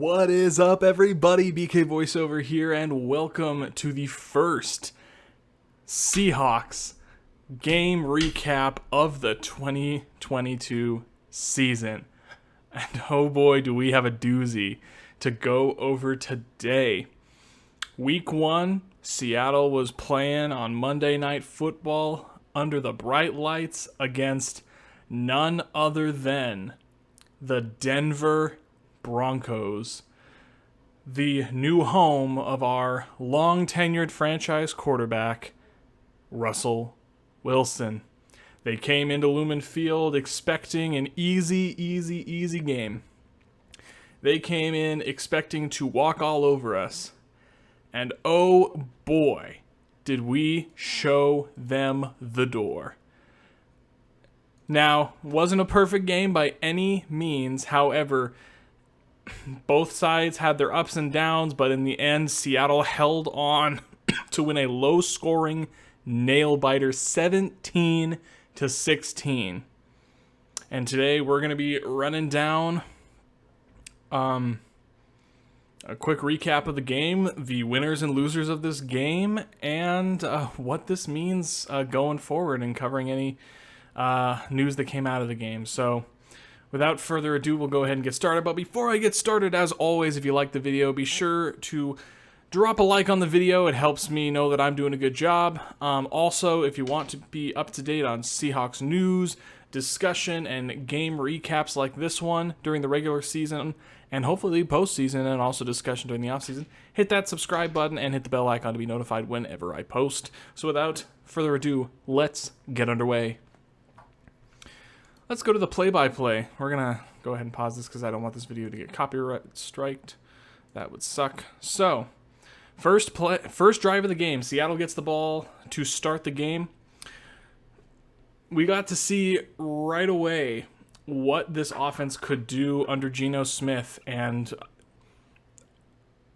What is up, everybody? BK Voiceover here, and welcome to the first Seahawks game recap of the 2022 season. And oh boy, do we have a doozy to go over today. Week 1, Seattle was playing on Monday Night Football under the bright lights against none other than the Denver Broncos, the new home of our long-tenured franchise quarterback, Russell Wilson. They came into Lumen Field expecting an easy game. They came in expecting to walk all over us. And oh boy, did we show them the door. Now, wasn't a perfect game by any means. However, both sides had their ups and downs, but in the end, Seattle held on to win a low-scoring nail-biter 17-16. And today, we're going to be running down a quick recap of the game, the winners and losers of this game, and what this means going forward, and covering any news that came out of the game. So, without further ado, we'll go ahead and get started. But before I get started, as always, if you like the video, be sure to drop a like on the video. It helps me know that I'm doing a good job. Also, if you want to be up to date on Seahawks news, discussion, and game recaps like this one during the regular season, and hopefully postseason, and also discussion during the offseason, hit that subscribe button and hit the bell icon to be notified whenever I post. So without further ado, let's get underway. Let's go to the play-by-play. We're going to go ahead and pause this because I don't want this video to get copyright striked. That would suck. So, first drive of the game. Seattle gets the ball to start the game. We got to see right away what this offense could do under Geno Smith, and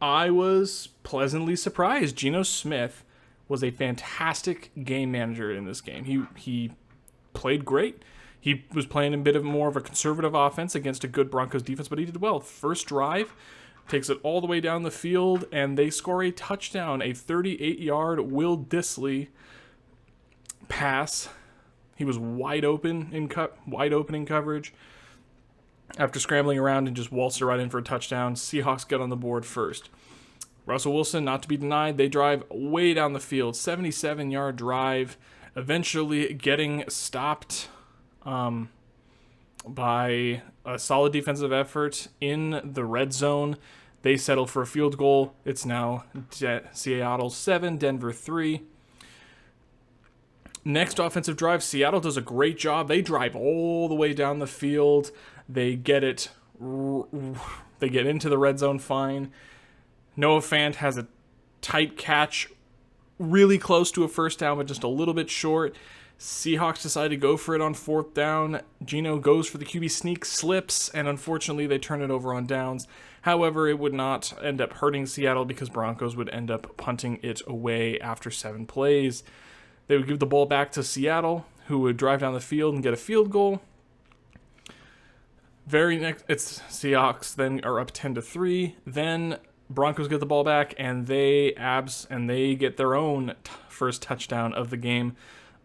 I was pleasantly surprised. Geno Smith was a fantastic game manager in this game. He played great. He was playing a bit of more of a conservative offense against a good Broncos defense, but he did well. First drive, takes it all the way down the field, and they score a touchdown, a 38-yard Will Dissley pass. He was wide open in coverage. After scrambling around and just waltzed it right in for a touchdown, Seahawks get on the board first. Russell Wilson, not to be denied, they drive way down the field, 77-yard drive, eventually getting stopped by a solid defensive effort in the red zone. They settle for a field goal. It's now Seattle 7, Denver 3. Next offensive drive, Seattle does a great job. They drive all the way down the field. They get into the red zone fine. Noah Fant has a tight catch, really close to a first down, but just a little bit short. Seahawks decide to go for it on fourth down. Geno goes for the QB sneak, slips, and unfortunately they turn it over on downs. However, it would not end up hurting Seattle because Broncos would end up punting it away after 7 plays. They would give the ball back to Seattle, who would drive down the field and get a field goal. It's Seahawks then are up 10-3. Then Broncos get the ball back and they get their own first touchdown of the game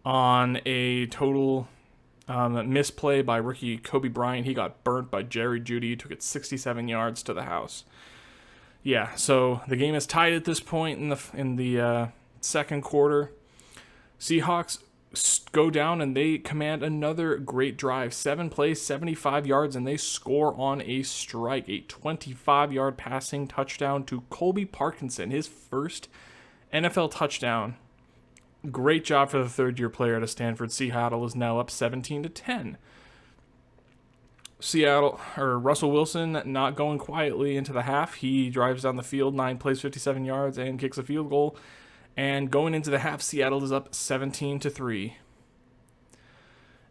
on a total misplay by rookie Cody Bryant. He got burnt by Jerry Jeudy. He took it 67 yards to the house. Yeah, so the game is tied at this point in the second quarter. Seahawks go down and they command another great drive. 7 plays, 75 yards, and they score on a strike. A 25-yard passing touchdown to Colby Parkinson, his first NFL touchdown. Great job for the third-year player to Stanford. Seattle is now up 17-10. Russell Wilson not going quietly into the half. He drives down the field, 9 plays, 57 yards, and kicks a field goal. And going into the half, Seattle is up 17-3.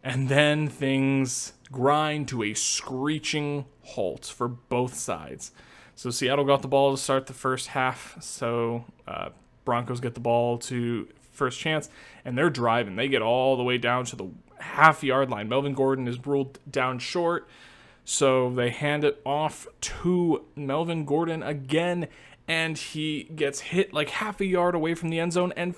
And then things grind to a screeching halt for both sides. So Seattle got the ball to start the first half. So Broncos get the ball to first chance, and they're driving. They get all the way down to the half-yard line. Melvin Gordon is ruled down short. So they hand it off to Melvin Gordon again, and he gets hit like half a yard away from the end zone. And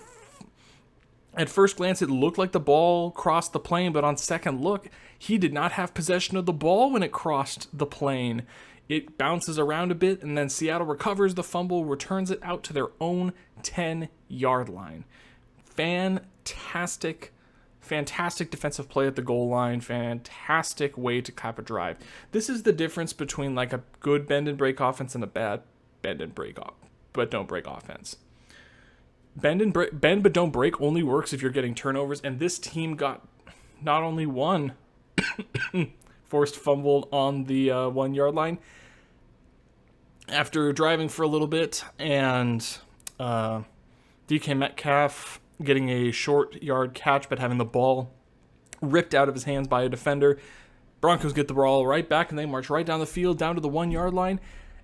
at first glance, it looked like the ball crossed the plane, but on second look, he did not have possession of the ball when it crossed the plane. It bounces around a bit, and then Seattle recovers the fumble, returns it out to their own 10-yard line. Fantastic defensive play at the goal line. Fantastic way to cap a drive. This is the difference between like a good bend and break offense and a bad bend and break off, but don't break offense. Bend but don't break only works if you're getting turnovers, and this team got not only one forced fumble on the 1-yard line after driving for a little bit, and DK Metcalf getting a short yard catch but having the ball ripped out of his hands by a defender. Broncos get the ball right back, and they march right down the field, down to the 1-yard line.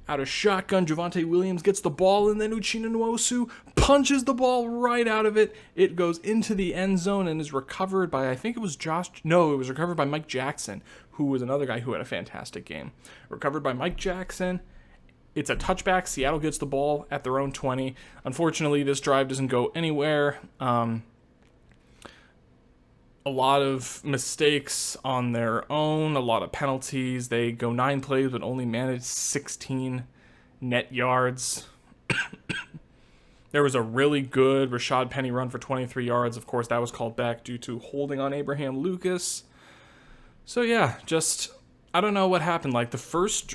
Out of shotgun, Javonte Williams gets the ball, and then Uchenna Nwosu punches the ball right out of it. It goes into the end zone and is recovered by, I think it was it was recovered by Mike Jackson, who was another guy who had a fantastic game. Recovered by Mike Jackson. It's a touchback. Seattle gets the ball at their own 20. Unfortunately, this drive doesn't go anywhere. A lot of mistakes on their own, a lot of penalties. They go 9 plays but only manage 16 net yards. There was a really good Rashad Penny run for 23 yards. Of course, that was called back due to holding on Abraham Lucas. So yeah, just I don't know what happened. Like the first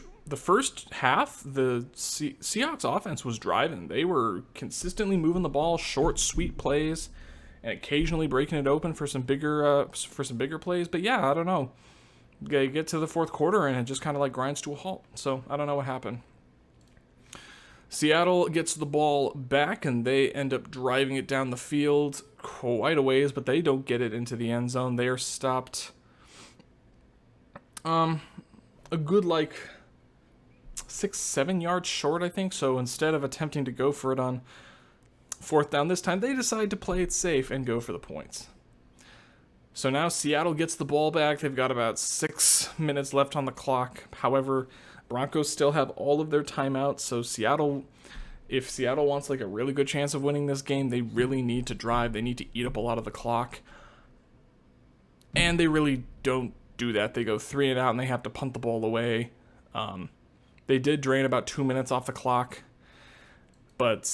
half, the Seahawks offense was driving. They were consistently moving the ball, short, sweet plays, and occasionally breaking it open for some bigger plays. But yeah, I don't know. You get to the fourth quarter and it just kind of like grinds to a halt. So I don't know what happened. Seattle gets the ball back and they end up driving it down the field quite a ways, but they don't get it into the end zone. They are stopped a good 6-7 yards short, I think. So instead of attempting to go for it on fourth down this time, they decide to play it safe and go for the points. So now Seattle gets the ball back. They've got about 6 minutes left on the clock. However, Broncos still have all of their timeouts. So if Seattle wants a really good chance of winning this game, they really need to drive. They need to eat up a lot of the clock. And they really don't do that. They go 3 and out and they have to punt the ball away. They did drain about 2 minutes off the clock. But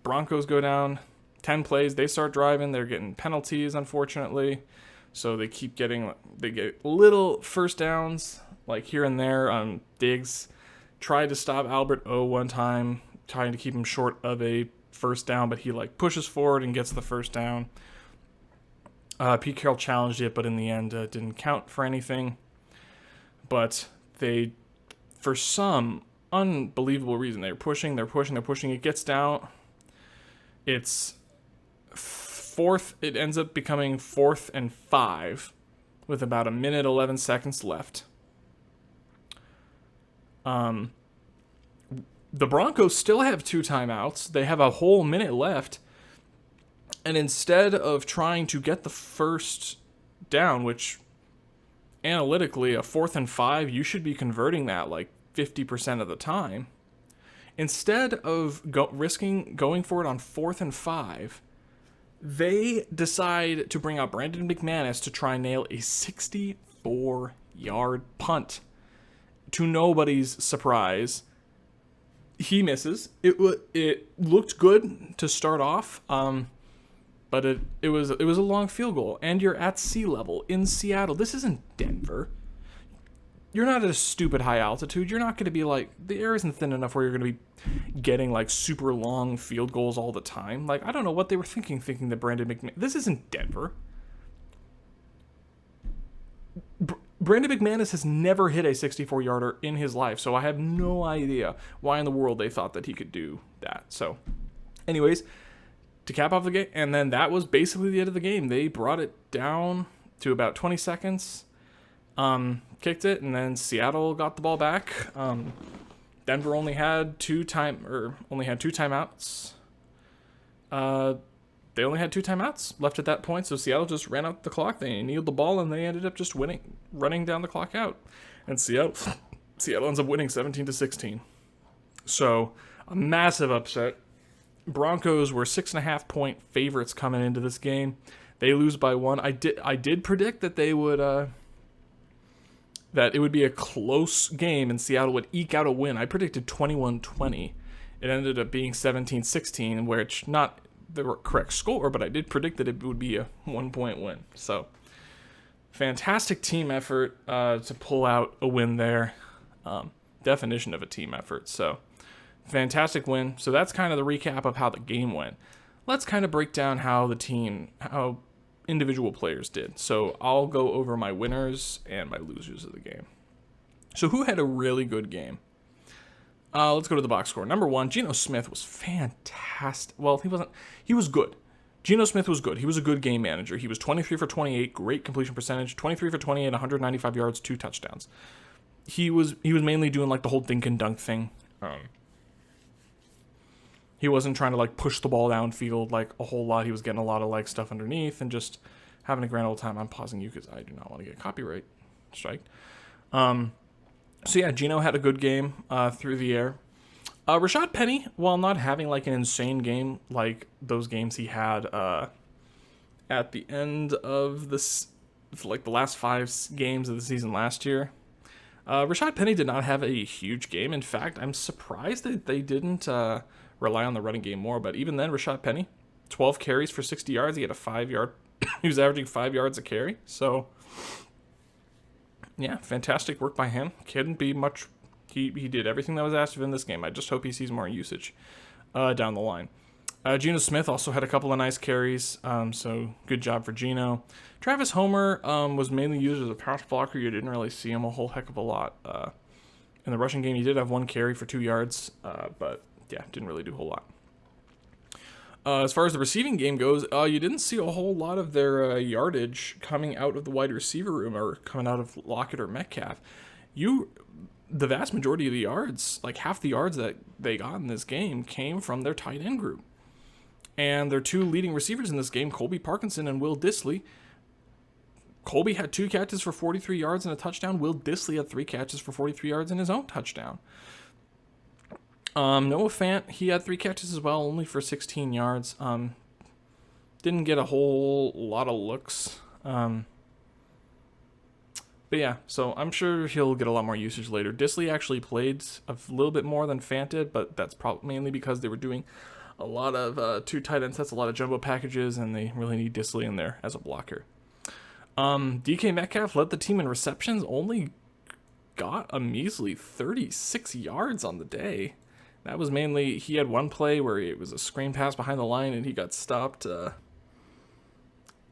Broncos go down 10 plays. They start driving. They're getting penalties, unfortunately. So they get little first downs, here and there. Diggs tried to stop Albert O one time, trying to keep him short of a first down, but he pushes forward and gets the first down. Pete Carroll challenged it, but in the end didn't count for anything. But they, for some unbelievable reason, they're pushing. It gets down. It's fourth. It ends up becoming 4th and 5 with about 1:11 left. The Broncos still have 2 timeouts. They have a whole minute left. And instead of trying to get the first down, which analytically a 4th and 5, you should be converting that 50% of the time. Instead of risking going for it on 4th and 5, they decide to bring out Brandon McManus to try and nail a 64-yard punt. To nobody's surprise, he misses. It looked good to start off, but it was a long field goal, and you're at sea level in Seattle. This isn't Denver. You're not at a stupid high altitude. You're not going to be the air isn't thin enough where you're going to be getting super long field goals all the time. I don't know what they were thinking that Brandon McManus. This isn't Denver. Brandon McManus has never hit a 64-yarder in his life, so I have no idea why in the world they thought that he could do that. So, anyways, to cap off the game, and then that was basically the end of the game. They brought it down to about 20 seconds. Kicked it, and then Seattle got the ball back. Denver only had two timeouts. they only had 2 timeouts left at that point, so Seattle just ran out the clock. They kneeled the ball, and they ended up just running down the clock out. And Seattle ends up winning 17-16. So a massive upset. Broncos were 6.5-point favorites coming into this game. They lose by 1. I did predict that they would that it would be a close game and Seattle would eke out a win. I predicted 21-20. It ended up being 17-16, which not the correct score, but I did predict that it would be a 1-point win. So fantastic team effort to pull out a win there. Definition of a team effort. So fantastic win. So that's kind of the recap of how the game went. Let's kind of break down how individual players did. So I'll go over my winners and my losers of the game. So who had a really good game? Let's go to the box score. Number 1, Geno Smith was fantastic. Well, he was good. Geno Smith was good. He was a good game manager. He was 23 for 28, great completion percentage, 23 for 28, 195 yards, 2 touchdowns. He was mainly doing like the whole dink and dunk thing. He wasn't trying to like push the ball downfield like a whole lot. He was getting a lot of like stuff underneath and just having a grand old time. I'm pausing you because I do not want to get copyright strike. So yeah, Geno had a good game through the air. Rashad Penny, while not having like an insane game like those games he had at the end of this, like the last 5 games of the season last year, Rashad Penny did not have a huge game. In fact, I'm surprised that they didn't rely on the running game more. But even then, Rashad Penny, 12 carries for 60 yards. He had a 5-yard. He was averaging 5 yards a carry. So yeah, fantastic work by him. Couldn't be much. He did everything that was asked of him in this game. I just hope he sees more usage down the line. Geno Smith also had a couple of nice carries, so good job for Geno. Travis Homer was mainly used as a pass blocker. You didn't really see him a whole heck of a lot. In the rushing game, he did have 1 carry for 2 yards, but yeah, didn't really do a whole lot. As far as the receiving game goes, you didn't see a whole lot of their yardage coming out of the wide receiver room or coming out of Lockett or Metcalf. The vast majority of the yards, like half the yards that they got in this game, came from their tight end group. And their 2 leading receivers in this game, Colby Parkinson and Will Dissley. Colby had 2 catches for 43 yards and a touchdown. Will Dissley had 3 catches for 43 yards and his own touchdown. Noah Fant, he had 3 catches as well, only for 16 yards. Didn't get a whole lot of looks. But yeah, so I'm sure he'll get a lot more usage later. Dissley actually played a little bit more than Fant did, but that's probably mainly because they were doing a lot of 2 tight end sets, a lot of jumbo packages, and they really need Dissley in there as a blocker. DK Metcalf led the team in receptions, only got a measly 36 yards on the day. That was mainly, he had 1 play where it was a screen pass behind the line and he got stopped.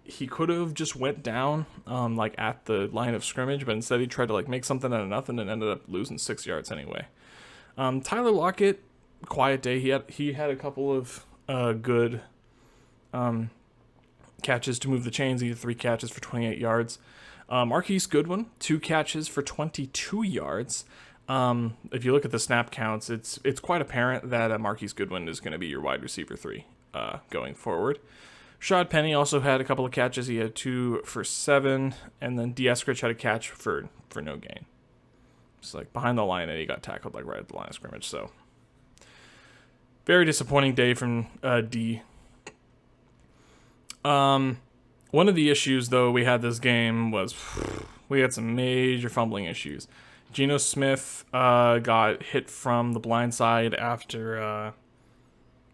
He could have just went down like at the line of scrimmage, but instead he tried to like make something out of nothing and ended up losing 6 yards anyway. Tyler Lockett, quiet day. He had a couple of good catches to move the chains. He had 3 catches for 28 yards. Marquise Goodwin, 2 catches for 22 yards. If you look at the snap counts, it's quite apparent that Marquise Goodwin is going to be your wide receiver 3 going forward. Rashad Penny also had a couple of catches. He had 2 for 7, and then Eskridge had a catch for no gain. It's like behind the line, and he got tackled like right at the line of scrimmage. So very disappointing day from D. One of the issues though we had this game was we had some major fumbling issues. Geno Smith got hit from the blind side after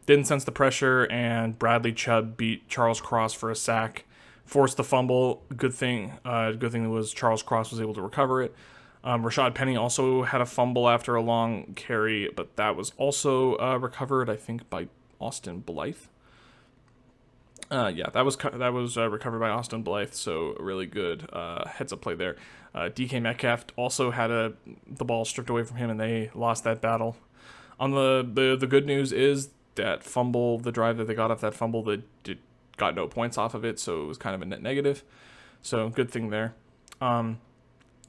didn't sense the pressure, and Bradley Chubb beat Charles Cross for a sack, forced the fumble. Good thing was Charles Cross was able to recover it. Rashad Penny also had a fumble after a long carry, but that was also recovered, I think, by Austin Blythe. That was recovered by Austin Blythe, so a really good heads-up play there. DK Metcalf also had the ball stripped away from him, and they lost that battle. On the good news is that fumble, the drive that they got off that fumble, got no points off of it, so it was kind of a net negative. So good thing there.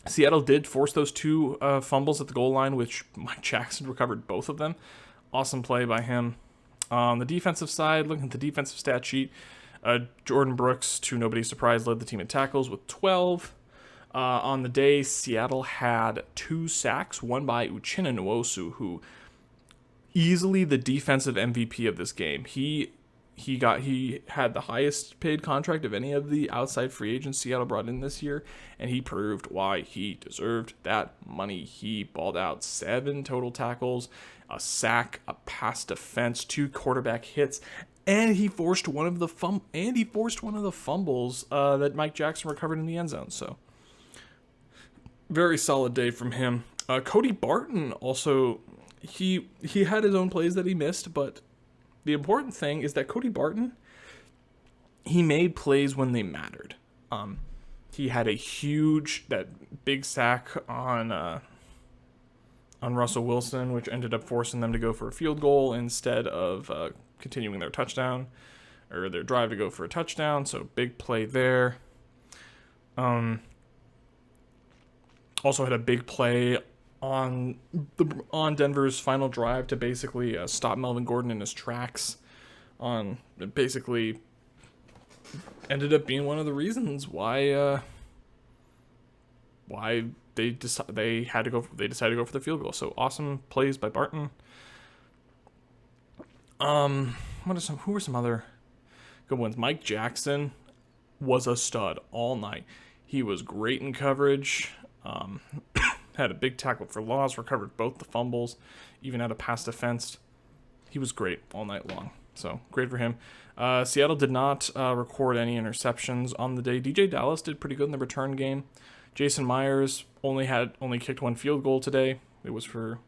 Seattle did force those 2 fumbles at the goal line, which Mike Jackson recovered both of them. Awesome play by him. On the defensive side, looking at the defensive stat sheet, Jordan Brooks, to nobody's surprise, led the team in tackles with 12. On the day, Seattle had 2 sacks, one by Uchenna Nwosu, who easily the defensive MVP of this game. He had the highest paid contract of any of the outside free agents Seattle brought in this year, and he proved why he deserved that money. He balled out 7 total tackles, a sack, a pass defense, 2 quarterback hits, and he forced one of the fumbles that Mike Jackson recovered in the end zone. So, very solid day from him. Cody Barton also, he had his own plays that he missed, but the important thing is that Cody Barton, he made plays when they mattered. He had that big sack on Russell Wilson, which ended up forcing them to go for a field goal instead of continuing their touchdown or their drive to go for a touchdown. So big play there. Also had a big play on Denver's final drive to basically stop Melvin Gordon in his tracks. Basically ended up being one of the reasons why they decided to go for the field goal. So awesome plays by Barton. Who were some other good ones? Mike Jackson was a stud all night. He was great in coverage. Had a big tackle for loss, recovered both the fumbles, even had a pass defense. He was great all night long. So great for him. Seattle did not record any interceptions on the day. DJ Dallas did pretty good in the return game. Jason Myers only kicked 1 field goal today. It was from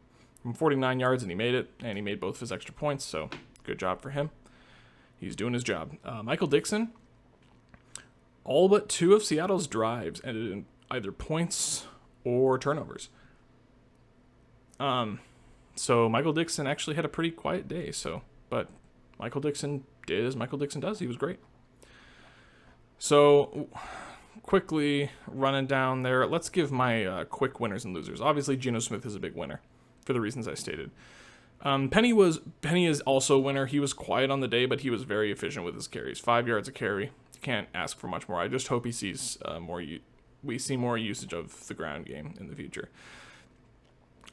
49 yards, and he made it, and he made both of his extra points. So good job for him. He's doing his job. Michael Dixon, all but 2 of Seattle's drives ended in either points or turnovers. So Michael Dixon actually had a pretty quiet day. But Michael Dixon did as Michael Dixon does. He was great. So quickly running down there, let's give my quick winners and losers. Obviously, Geno Smith is a big winner for the reasons I stated. Penny is also a winner. He was quiet on the day, but he was very efficient with his carries. 5 yards a carry. You can't ask for much more. I just hope he sees we see more usage of the ground game in the future.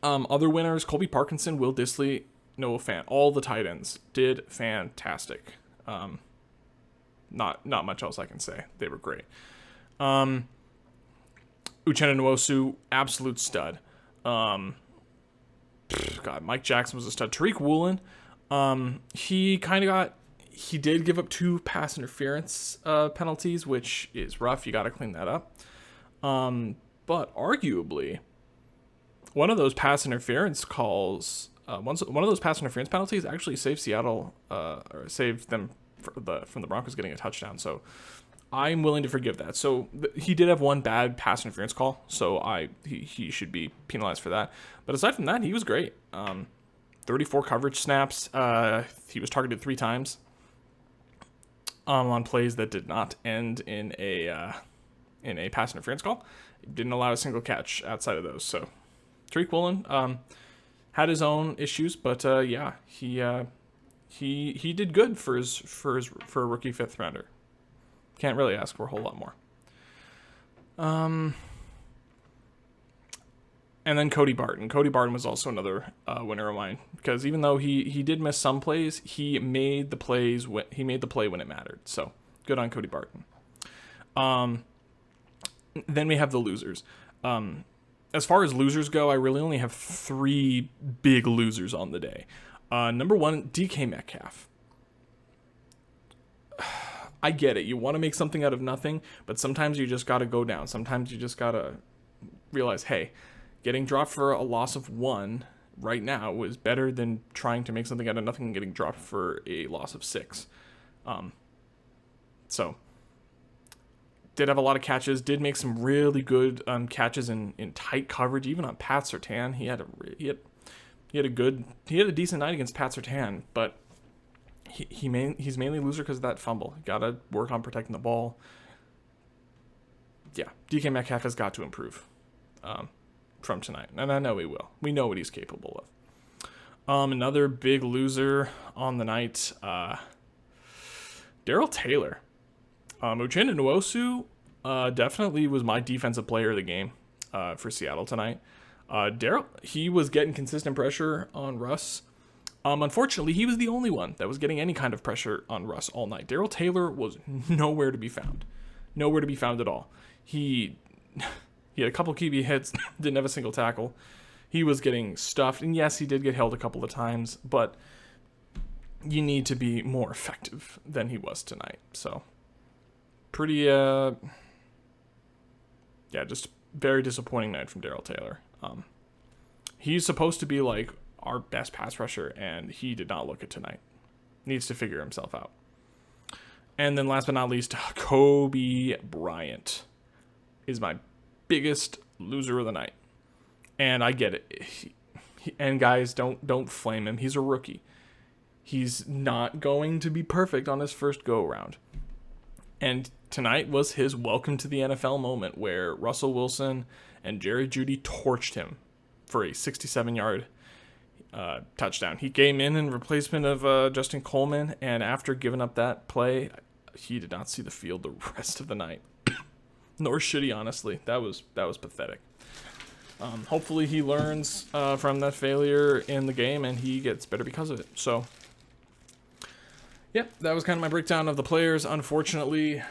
Other winners: Colby Parkinson, Will Dissley, Noah Fant. All the tight ends did fantastic. Not much else I can say. They were great. Uchenna Nwosu, absolute stud. God, Mike Jackson was a stud. Tariq Woolen, he did give up 2 pass interference penalties, which is rough. You got to clean that up. But arguably, one of those pass interference calls, one of those pass interference penalties actually saved Seattle, or saved them from the Broncos getting a touchdown. So I'm willing to forgive that. So he did have 1 bad pass interference call, so he should be penalized for that. But aside from that, he was great. 34 coverage snaps. He was targeted 3 times on plays that did not end in a pass interference call. Didn't allow a single catch outside of those. So Tariq Woolen had his own issues, but he did good for a rookie 5th rounder. Can't really ask for a whole lot more. And then Cody Barton. Cody Barton was also another winner of mine, because even though he did miss some plays, he made the play when it mattered. So good on Cody Barton. Then we have the losers. As far as losers go, I really only have 3 big losers on the day. Number 1, DK Metcalf. I get it. You want to make something out of nothing, but sometimes you just got to go down. Sometimes you just got to realize, hey, getting dropped for a loss of 1 right now was better than trying to make something out of nothing and getting dropped for a loss of 6. So did have a lot of catches, did make some really good catches in tight coverage, even on Pat Surtain. He had a decent night against Pat Surtain, but he's mainly a loser because of that fumble. Got to work on protecting the ball. Yeah, DK Metcalf has got to improve from tonight, and I know he will. We know what he's capable Another big loser on the night, Daryl Taylor. Uchenna Nwosu definitely was my defensive player of the game for Seattle tonight. Daryl, he was getting consistent pressure on Russ. Unfortunately, he was the only one that was getting any kind of pressure on Russ all night. Daryl Taylor was nowhere to be found. Nowhere to be found at all. He had a couple QB hits, didn't have a single tackle. He was getting stuffed, and yes, he did get held a couple of times, but you need to be more effective than he was tonight. So, pretty, just very disappointing night from Daryl Taylor. He's supposed to be like our best pass rusher, and he did not look it tonight. Needs to figure himself out. And then last but not least, Cody Bryant is my biggest loser of the night. And I get it. And guys, don't flame him. He's a rookie. He's not going to be perfect on his first go-around. And tonight was his welcome to the NFL moment where Russell Wilson and Jerry Jeudy torched him for a 67-yard touchdown. He came in replacement of Justin Coleman, and after giving up that play, he did not see the field the rest of the night. Nor should he, honestly. That was pathetic. Hopefully he learns from that failure in the game, and he gets better because of it. So, yep, that was kind of my breakdown of the players. Unfortunately,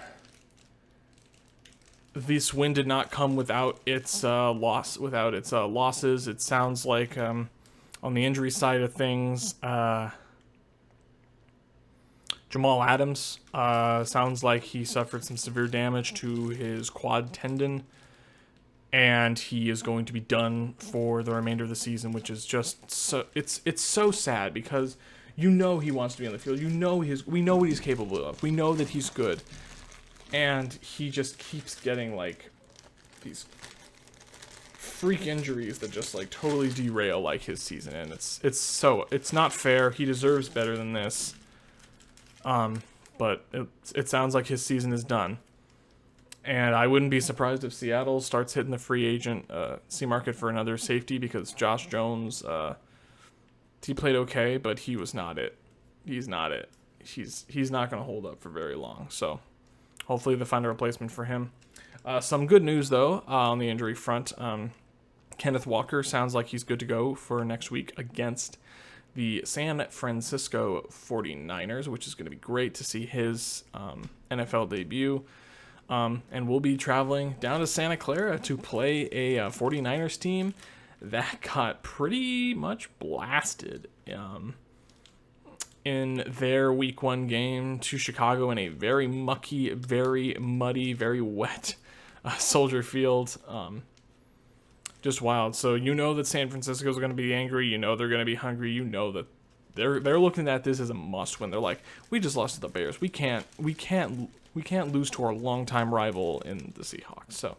this win did not come without its losses. It sounds like on the injury side of things, Jamal Adams sounds like he suffered some severe damage to his quad tendon, and he is going to be done for the remainder of the season, which is just so it's so sad because you know he wants to be on the field. We know what he's capable of. We know that he's good. And he just keeps getting like these freak injuries that just like totally derail like his season, and it's not fair. He deserves better than this. But it sounds like his season is done. And I wouldn't be surprised if Seattle starts hitting the free agent C market for another safety, because Josh Jones, he played okay, but he was not it. He's not it. He's not going to hold up for very long. So hopefully they find a replacement for him. Some good news, though, on the injury front. Kenneth Walker sounds like he's good to go for next week against the San Francisco 49ers, which is going to be great to see his NFL debut. And we'll be traveling down to Santa Clara to play a 49ers team that got pretty much blasted in their week 1 game to Chicago in a very mucky, very muddy, very wet Soldier Field. Just wild. So you know that San Francisco is going to be angry. You know they're going to be hungry. You know that they're looking at this as a must win. They're like, we just lost to the Bears. We can't lose to our longtime rival in the Seahawks. So,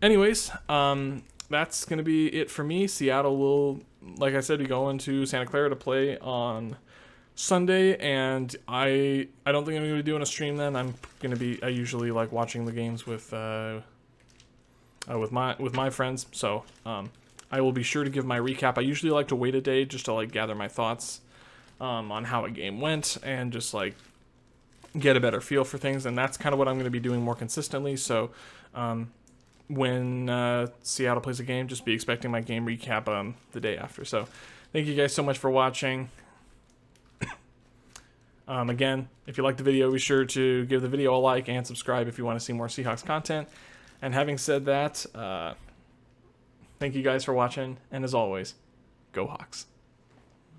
anyways, that's going to be it for me. Seattle will, like I said, be going to Santa Clara to play on Sunday, and I don't think I'm going to be doing a stream then. I usually like watching the games with my friends. So, I will be sure to give my recap. I usually like to wait a day just to like gather my thoughts on how a game went and just like get a better feel for things, and that's kind of what I'm going to be doing more consistently. So when Seattle plays a game, just be expecting my game recap the day after. So thank you guys so much for watching. Again, if you liked the video, be sure to give the video a like and subscribe if you want to see more Seahawks content. And having said that, thank you guys for watching, and as always, go Hawks.